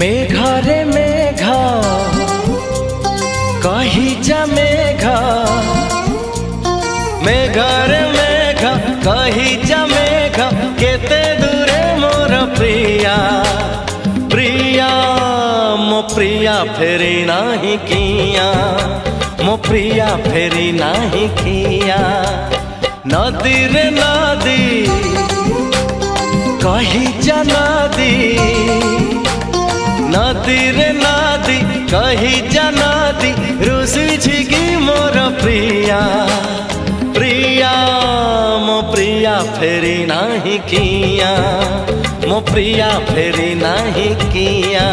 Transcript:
मेघरे मेघ कही जा मेघ, मेघरे मेघ कही जा मेघ, केते दूरे मोर प्रिया प्रिया मो प्रिया फेरी नाही किया, मो प्रिया फेरी नाही किया। नदी रे नदी कही जा नदी, नदी रे नदी कही जा नदी, रुसी की मोर प्रिया प्रिया मो प्रिया फेरी नाही किया, मो प्रिया फेरी नाही किया।